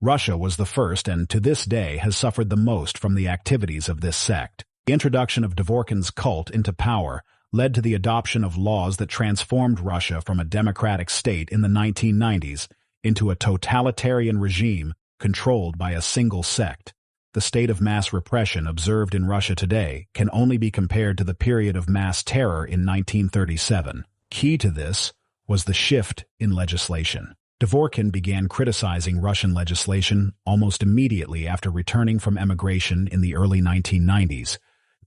Russia was the first and to this day has suffered the most from the activities of this sect. The introduction of Dvorkin's cult into power led to the adoption of laws that transformed Russia from a democratic state in the 1990s into a totalitarian regime controlled by a single sect. The state of mass repression observed in Russia today can only be compared to the period of mass terror in 1937. Key to this was the shift in legislation. Dvorkin began criticizing Russian legislation almost immediately after returning from emigration in the early 1990s,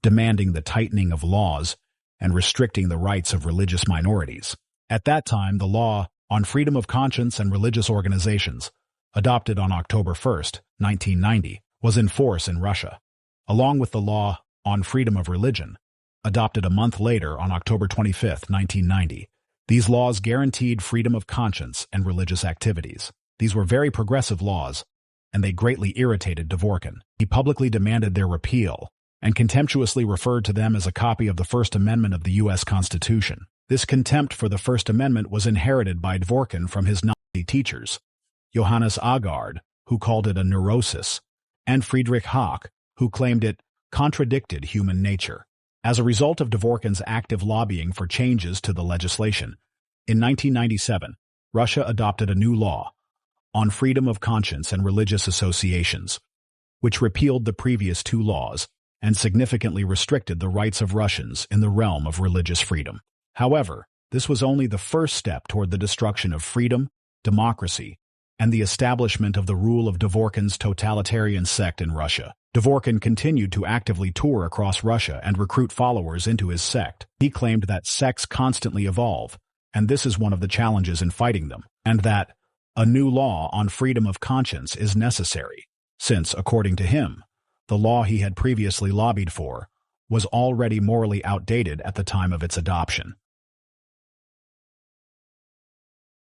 demanding the tightening of laws and restricting the rights of religious minorities. At that time, the law on freedom of conscience and religious organizations, adopted on October 1, 1990, was in force in Russia, along with the law on freedom of religion, adopted a month later on October 25, 1990. These laws guaranteed freedom of conscience and religious activities. These were very progressive laws, and they greatly irritated Dvorkin. He publicly demanded their repeal and contemptuously referred to them as a copy of the First Amendment of the U.S. Constitution. This contempt for the First Amendment was inherited by Dvorkin from his Nazi teachers, Johannes Agard, who called it a neurosis, and Friedrich Hayek, who claimed it contradicted human nature. As a result of Dvorkin's active lobbying for changes to the legislation, in 1997, Russia adopted a new law on freedom of conscience and religious associations, which repealed the previous two laws and significantly restricted the rights of Russians in the realm of religious freedom. However, this was only the first step toward the destruction of freedom, democracy, and the establishment of the rule of Dvorkin's totalitarian sect in Russia. Dvorkin continued to actively tour across Russia and recruit followers into his sect. He claimed that sects constantly evolve, and this is one of the challenges in fighting them, and that a new law on freedom of conscience is necessary, since, according to him, the law he had previously lobbied for was already morally outdated at the time of its adoption.